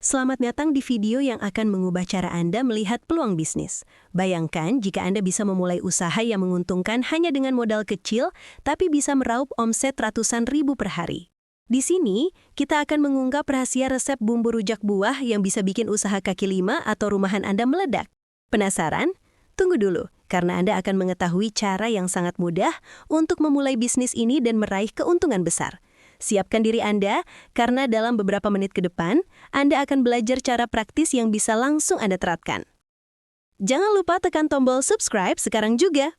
Selamat datang di video yang akan mengubah cara Anda melihat peluang bisnis. Bayangkan jika Anda bisa memulai usaha yang menguntungkan hanya dengan modal kecil, tapi bisa meraup omset ratusan ribu per hari. Di sini, kita akan mengungkap rahasia resep bumbu rujak buah yang bisa bikin usaha kaki lima atau rumahan Anda meledak. Penasaran? Tunggu dulu, karena Anda akan mengetahui cara yang sangat mudah untuk memulai bisnis ini dan meraih keuntungan besar. Siapkan diri Anda, karena dalam beberapa menit ke depan, Anda akan belajar cara praktis yang bisa langsung Anda terapkan. Jangan lupa tekan tombol subscribe sekarang juga.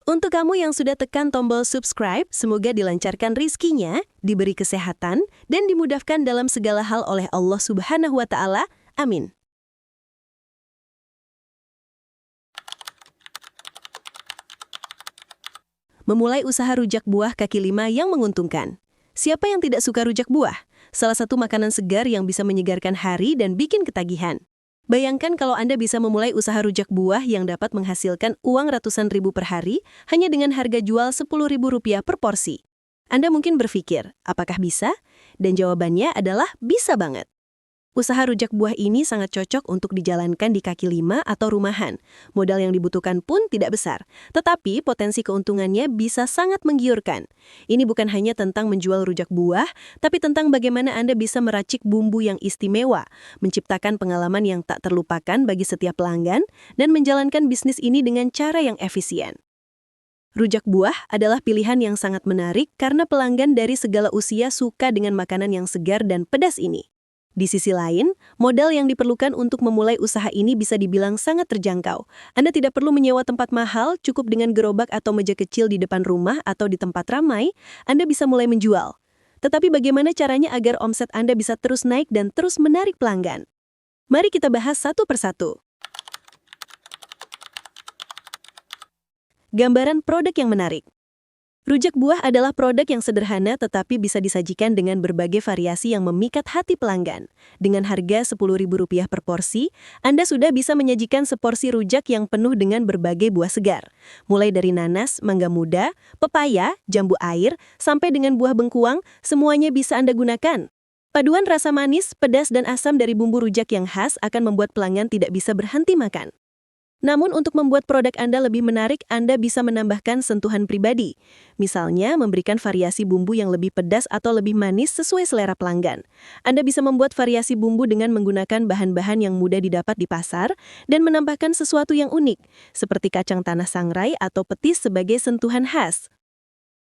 Untuk kamu yang sudah tekan tombol subscribe, semoga dilancarkan rizkinya, diberi kesehatan, dan dimudahkan dalam segala hal oleh Allah Subhanahu wa Ta'ala. Amin. Memulai usaha rujak buah kaki lima yang menguntungkan. Siapa yang tidak suka rujak buah? Salah satu makanan segar yang bisa menyegarkan hari dan bikin ketagihan. Bayangkan kalau Anda bisa memulai usaha rujak buah yang dapat menghasilkan uang ratusan ribu per hari hanya dengan harga jual Rp10.000 per porsi. Anda mungkin berpikir, apakah bisa? Dan jawabannya adalah bisa banget. Usaha rujak buah ini sangat cocok untuk dijalankan di kaki lima atau rumahan. Modal yang dibutuhkan pun tidak besar, tetapi potensi keuntungannya bisa sangat menggiurkan. Ini bukan hanya tentang menjual rujak buah, tapi tentang bagaimana Anda bisa meracik bumbu yang istimewa, menciptakan pengalaman yang tak terlupakan bagi setiap pelanggan, dan menjalankan bisnis ini dengan cara yang efisien. Rujak buah adalah pilihan yang sangat menarik karena pelanggan dari segala usia suka dengan makanan yang segar dan pedas ini. Di sisi lain, modal yang diperlukan untuk memulai usaha ini bisa dibilang sangat terjangkau. Anda tidak perlu menyewa tempat mahal, cukup dengan gerobak atau meja kecil di depan rumah atau di tempat ramai, Anda bisa mulai menjual. Tetapi bagaimana caranya agar omset Anda bisa terus naik dan terus menarik pelanggan? Mari kita bahas satu persatu. Gambaran produk yang menarik. Rujak buah adalah produk yang sederhana tetapi bisa disajikan dengan berbagai variasi yang memikat hati pelanggan. Dengan harga Rp10.000 per porsi, Anda sudah bisa menyajikan seporsi rujak yang penuh dengan berbagai buah segar. Mulai dari nanas, mangga muda, pepaya, jambu air, sampai dengan buah bengkuang, semuanya bisa Anda gunakan. Paduan rasa manis, pedas, dan asam dari bumbu rujak yang khas akan membuat pelanggan tidak bisa berhenti makan. Namun untuk membuat produk Anda lebih menarik, Anda bisa menambahkan sentuhan pribadi. Misalnya, memberikan variasi bumbu yang lebih pedas atau lebih manis sesuai selera pelanggan. Anda bisa membuat variasi bumbu dengan menggunakan bahan-bahan yang mudah didapat di pasar dan menambahkan sesuatu yang unik, seperti kacang tanah sangrai atau petis sebagai sentuhan khas.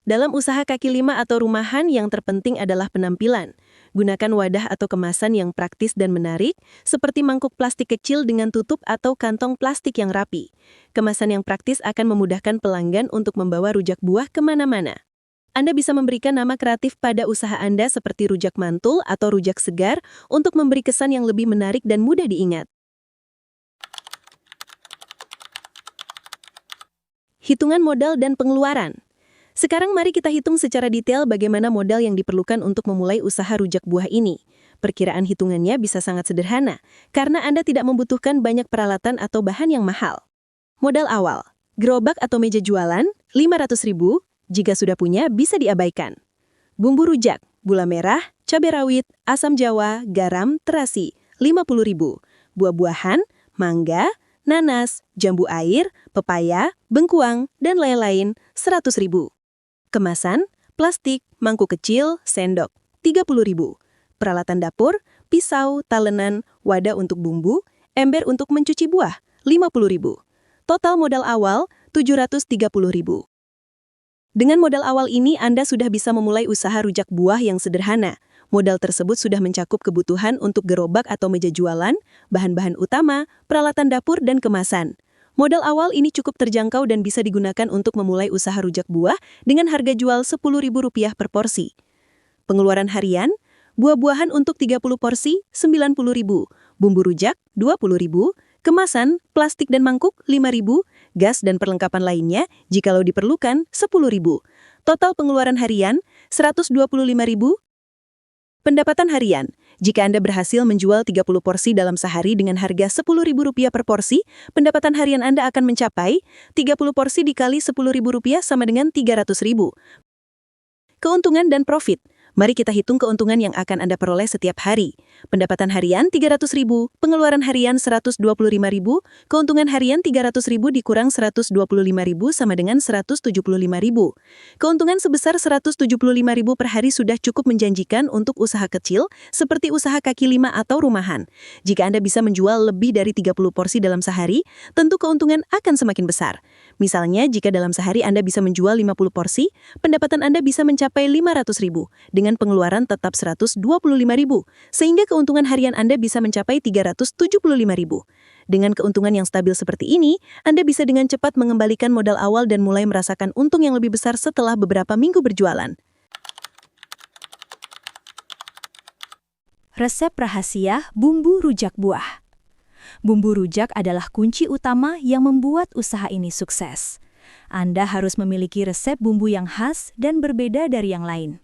Dalam usaha kaki lima atau rumahan, yang terpenting adalah penampilan. Gunakan wadah atau kemasan yang praktis dan menarik, seperti mangkuk plastik kecil dengan tutup atau kantong plastik yang rapi. Kemasan yang praktis akan memudahkan pelanggan untuk membawa rujak buah kemana-mana. Anda bisa memberikan nama kreatif pada usaha Anda seperti rujak mantul atau rujak segar untuk memberi kesan yang lebih menarik dan mudah diingat. Hitungan modal dan pengeluaran. Sekarang mari kita hitung secara detail bagaimana modal yang diperlukan untuk memulai usaha rujak buah ini. Perkiraan hitungannya bisa sangat sederhana, karena Anda tidak membutuhkan banyak peralatan atau bahan yang mahal. Modal awal, gerobak atau meja jualan, Rp500.000, jika sudah punya bisa diabaikan. Bumbu rujak, gula merah, cabai rawit, asam jawa, garam, terasi, Rp50.000. Buah-buahan, mangga, nanas, jambu air, pepaya, bengkuang, dan lain-lain, Rp100.000. Kemasan, plastik, mangkuk kecil, sendok, Rp30.000. Peralatan dapur, pisau, talenan, wadah untuk bumbu, ember untuk mencuci buah, Rp50.000. Total modal awal, Rp730.000. Dengan modal awal ini, Anda sudah bisa memulai usaha rujak buah yang sederhana. Modal tersebut sudah mencakup kebutuhan untuk gerobak atau meja jualan, bahan-bahan utama, peralatan dapur, dan kemasan. Modal awal ini cukup terjangkau dan bisa digunakan untuk memulai usaha rujak buah dengan harga jual Rp10.000 per porsi. Pengeluaran harian, buah-buahan untuk 30 porsi, Rp90.000, bumbu rujak, Rp20.000, kemasan, plastik dan mangkuk, Rp5.000, gas dan perlengkapan lainnya, jikalau diperlukan, Rp10.000. Total pengeluaran harian, Rp125.000. Pendapatan harian. Jika Anda berhasil menjual 30 porsi dalam sehari dengan harga Rp10.000 per porsi, pendapatan harian Anda akan mencapai 30 porsi dikali Rp10.000 sama dengan Rp300.000. Keuntungan dan profit. Mari kita hitung keuntungan yang akan Anda peroleh setiap hari. Pendapatan harian 300.000, pengeluaran harian 125.000, keuntungan harian 300.000 dikurang 125.000 sama dengan 175.000. Keuntungan sebesar 175.000 per hari sudah cukup menjanjikan untuk usaha kecil seperti usaha kaki lima atau rumahan. Jika Anda bisa menjual lebih dari 30 porsi dalam sehari, tentu keuntungan akan semakin besar. Misalnya, jika dalam sehari Anda bisa menjual 50 porsi, pendapatan Anda bisa mencapai 500.000 dengan pengeluaran tetap 125.000, sehingga keuntungan harian Anda bisa mencapai 375.000. Dengan keuntungan yang stabil seperti ini, Anda bisa dengan cepat mengembalikan modal awal dan mulai merasakan untung yang lebih besar setelah beberapa minggu berjualan. Resep rahasia bumbu rujak buah. Bumbu rujak adalah kunci utama yang membuat usaha ini sukses. Anda harus memiliki resep bumbu yang khas dan berbeda dari yang lain.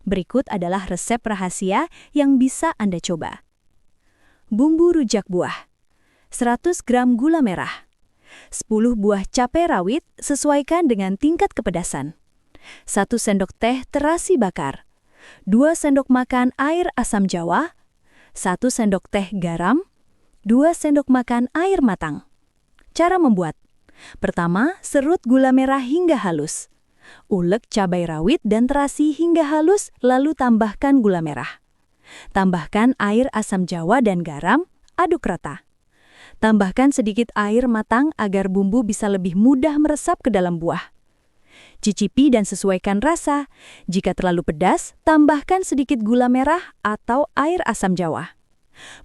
Berikut adalah resep rahasia yang bisa Anda coba. Bumbu rujak buah. 100 gram gula merah. 10 buah cabai rawit sesuaikan dengan tingkat kepedasan. 1 sendok teh terasi bakar. 2 sendok makan air asam jawa. 1 sendok teh garam. 2 sendok makan air matang. Cara membuat. Pertama, serut gula merah hingga halus. Ulek cabai rawit dan terasi hingga halus, lalu tambahkan gula merah. Tambahkan air asam jawa dan garam, aduk rata. Tambahkan sedikit air matang agar bumbu bisa lebih mudah meresap ke dalam buah. Cicipi dan sesuaikan rasa. Jika terlalu pedas, tambahkan sedikit gula merah atau air asam jawa.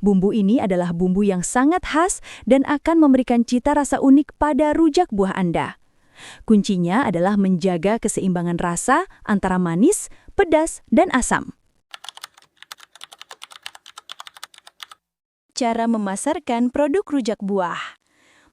Bumbu ini adalah bumbu yang sangat khas dan akan memberikan cita rasa unik pada rujak buah Anda. Kuncinya adalah menjaga keseimbangan rasa antara manis, pedas, dan asam. Cara memasarkan produk rujak buah.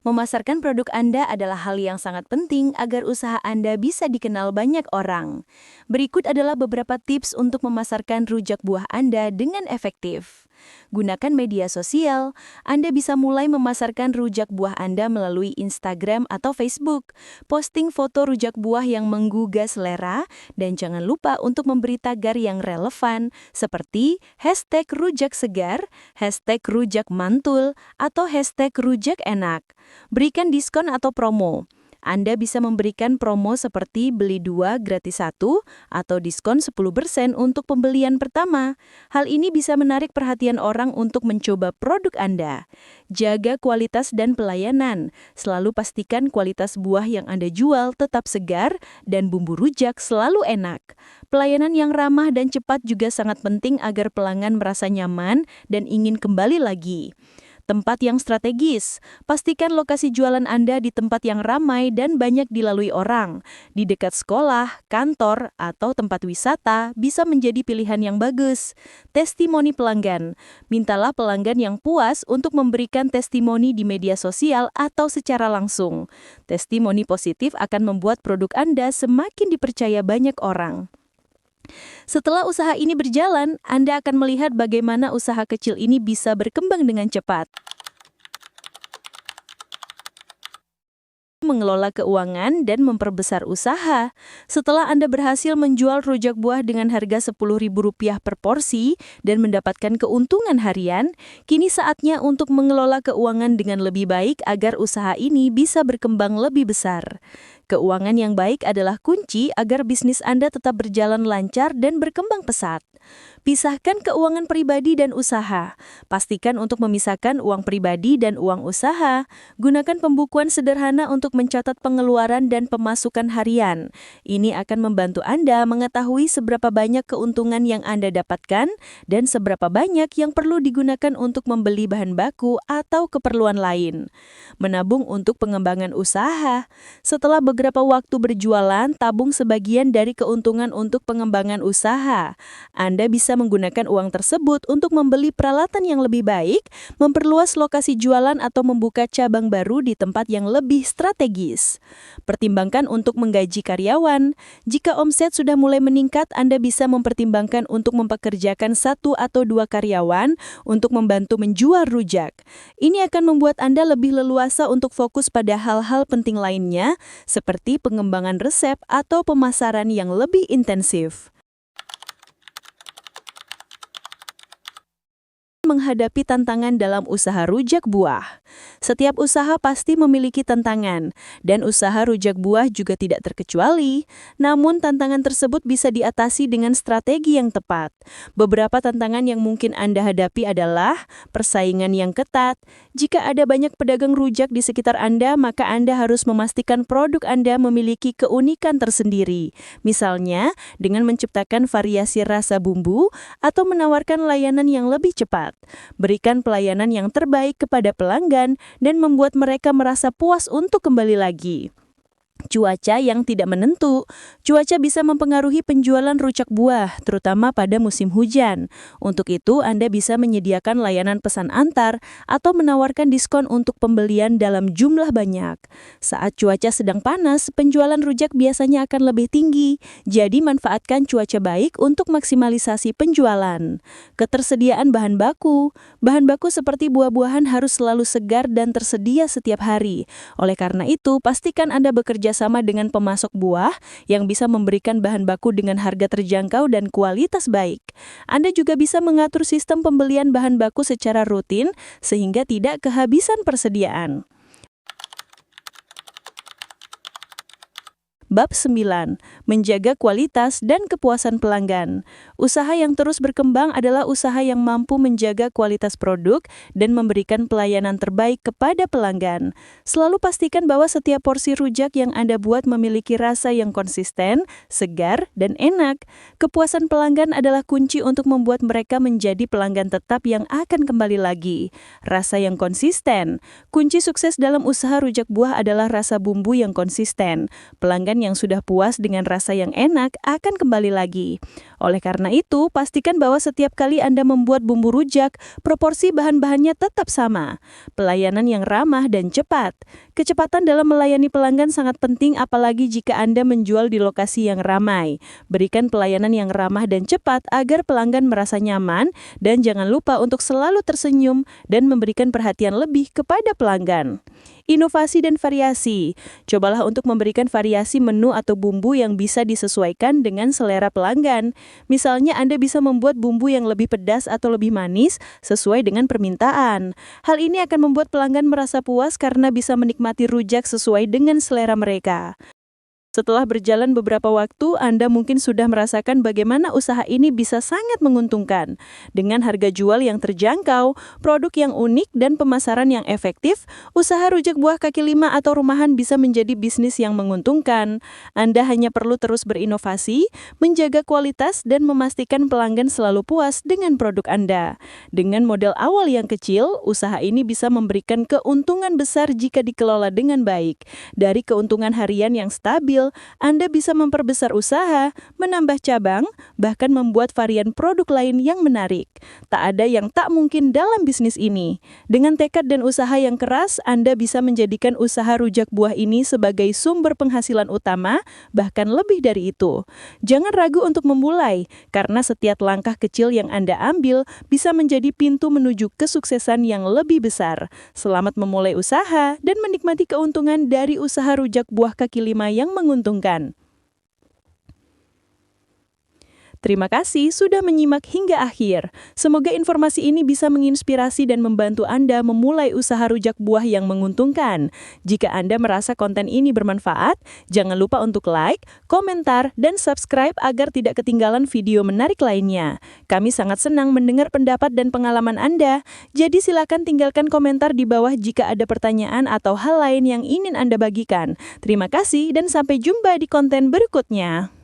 Memasarkan produk Anda adalah hal yang sangat penting agar usaha Anda bisa dikenal banyak orang. Berikut adalah beberapa tips untuk memasarkan rujak buah Anda dengan efektif. Gunakan media sosial. Anda bisa mulai memasarkan rujak buah Anda melalui Instagram atau Facebook. Posting foto rujak buah yang menggugah selera, dan jangan lupa untuk memberi tagar yang relevan seperti #rujaksegar, #rujakmantul, atau #rujakenak. Berikan diskon atau promo. Anda bisa memberikan promo seperti beli 2 gratis 1 atau diskon 10% untuk pembelian pertama. Hal ini bisa menarik perhatian orang untuk mencoba produk Anda. Jaga kualitas dan pelayanan. Selalu pastikan kualitas buah yang Anda jual tetap segar dan bumbu rujak selalu enak. Pelayanan yang ramah dan cepat juga sangat penting agar pelanggan merasa nyaman dan ingin kembali lagi. Tempat yang strategis. Pastikan lokasi jualan Anda di tempat yang ramai dan banyak dilalui orang. Di dekat sekolah, kantor, atau tempat wisata bisa menjadi pilihan yang bagus. Testimoni pelanggan. Mintalah pelanggan yang puas untuk memberikan testimoni di media sosial atau secara langsung. Testimoni positif akan membuat produk Anda semakin dipercaya banyak orang. Setelah usaha ini berjalan, Anda akan melihat bagaimana usaha kecil ini bisa berkembang dengan cepat. Mengelola keuangan dan memperbesar usaha. Setelah Anda berhasil menjual rujak buah dengan harga Rp10.000 per porsi dan mendapatkan keuntungan harian, kini saatnya untuk mengelola keuangan dengan lebih baik agar usaha ini bisa berkembang lebih besar. Keuangan yang baik adalah kunci agar bisnis Anda tetap berjalan lancar dan berkembang pesat. Pisahkan keuangan pribadi dan usaha. Pastikan untuk memisahkan uang pribadi dan uang usaha. Gunakan pembukuan sederhana untuk mencatat pengeluaran dan pemasukan harian. Ini akan membantu Anda mengetahui seberapa banyak keuntungan yang Anda dapatkan dan seberapa banyak yang perlu digunakan untuk membeli bahan baku atau keperluan lain. Menabung untuk pengembangan usaha. Setelah beberapa waktu berjualan, tabung sebagian dari keuntungan untuk pengembangan usaha. Anda bisa menggunakan uang tersebut untuk membeli peralatan yang lebih baik, memperluas lokasi jualan atau membuka cabang baru di tempat yang lebih strategis. Pertimbangkan untuk menggaji karyawan. Jika omset sudah mulai meningkat, Anda bisa mempertimbangkan untuk mempekerjakan 1 atau 2 karyawan untuk membantu menjual rujak. Ini akan membuat Anda lebih leluasa untuk fokus pada hal-hal penting lainnya, seperti pengembangan resep atau pemasaran yang lebih intensif. menghadapi tantangan dalam usaha rujak buah. Setiap usaha pasti memiliki tantangan, dan usaha rujak buah juga tidak terkecuali. Namun tantangan tersebut bisa diatasi dengan strategi yang tepat. Beberapa tantangan yang mungkin Anda hadapi adalah persaingan yang ketat. Jika ada banyak pedagang rujak di sekitar Anda, maka Anda harus memastikan produk Anda memiliki keunikan tersendiri. Misalnya, dengan menciptakan variasi rasa bumbu atau menawarkan layanan yang lebih cepat. Berikan pelayanan yang terbaik kepada pelanggan dan membuat mereka merasa puas untuk kembali lagi. Cuaca yang tidak menentu. Cuaca bisa mempengaruhi penjualan rujak buah, terutama pada musim hujan. Untuk itu, Anda bisa menyediakan layanan pesan antar atau menawarkan diskon untuk pembelian dalam jumlah banyak. Saat cuaca sedang panas, penjualan rujak biasanya akan lebih tinggi, jadi manfaatkan cuaca baik untuk maksimalisasi penjualan. Ketersediaan bahan baku. Bahan baku seperti buah-buahan harus selalu segar dan tersedia setiap hari. Oleh karena itu, pastikan Anda bekerja sama dengan pemasok buah yang bisa memberikan bahan baku dengan harga terjangkau dan kualitas baik. Anda juga bisa mengatur sistem pembelian bahan baku secara rutin sehingga tidak kehabisan persediaan. Bab 9. Menjaga kualitas dan kepuasan pelanggan. Usaha yang terus berkembang adalah usaha yang mampu menjaga kualitas produk dan memberikan pelayanan terbaik kepada pelanggan. Selalu pastikan bahwa setiap porsi rujak yang Anda buat memiliki rasa yang konsisten, segar, dan enak. Kepuasan pelanggan adalah kunci untuk membuat mereka menjadi pelanggan tetap yang akan kembali lagi. Rasa yang konsisten. Kunci sukses dalam usaha rujak buah adalah rasa bumbu yang konsisten. Pelanggan yang sudah puas dengan rasa yang enak akan kembali lagi. Oleh karena itu, pastikan bahwa setiap kali Anda membuat bumbu rujak, proporsi bahan-bahannya tetap sama. Pelayanan yang ramah dan cepat. Kecepatan dalam melayani pelanggan sangat penting apalagi jika Anda menjual di lokasi yang ramai. Berikan pelayanan yang ramah dan cepat agar pelanggan merasa nyaman dan jangan lupa untuk selalu tersenyum dan memberikan perhatian lebih kepada pelanggan. Inovasi dan variasi. Cobalah untuk memberikan variasi menu atau bumbu yang bisa disesuaikan dengan selera pelanggan. Misalnya Anda bisa membuat bumbu yang lebih pedas atau lebih manis sesuai dengan permintaan. Hal ini akan membuat pelanggan merasa puas karena bisa menikmati rujak sesuai dengan selera mereka. Setelah berjalan beberapa waktu, Anda mungkin sudah merasakan bagaimana usaha ini bisa sangat menguntungkan. Dengan harga jual yang terjangkau, produk yang unik, dan pemasaran yang efektif, usaha rujak buah kaki lima atau rumahan bisa menjadi bisnis yang menguntungkan. Anda hanya perlu terus berinovasi, menjaga kualitas, dan memastikan pelanggan selalu puas dengan produk Anda. Dengan modal awal yang kecil, usaha ini bisa memberikan keuntungan besar jika dikelola dengan baik. Dari keuntungan harian yang stabil, Anda bisa memperbesar usaha, menambah cabang, bahkan membuat varian produk lain yang menarik. Tak ada yang tak mungkin dalam bisnis ini. Dengan tekad dan usaha yang keras, Anda bisa menjadikan usaha rujak buah ini sebagai sumber penghasilan utama, bahkan lebih dari itu. Jangan ragu untuk memulai, karena setiap langkah kecil yang Anda ambil bisa menjadi pintu menuju kesuksesan yang lebih besar. Selamat memulai usaha dan menikmati keuntungan dari usaha rujak buah kaki lima yang menguntungkan. Terima kasih sudah menyimak hingga akhir. Semoga informasi ini bisa menginspirasi dan membantu Anda memulai usaha rujak buah yang menguntungkan. Jika Anda merasa konten ini bermanfaat, jangan lupa untuk like, komentar, dan subscribe agar tidak ketinggalan video menarik lainnya. Kami sangat senang mendengar pendapat dan pengalaman Anda, jadi silakan tinggalkan komentar di bawah jika ada pertanyaan atau hal lain yang ingin Anda bagikan. Terima kasih dan sampai jumpa di konten berikutnya.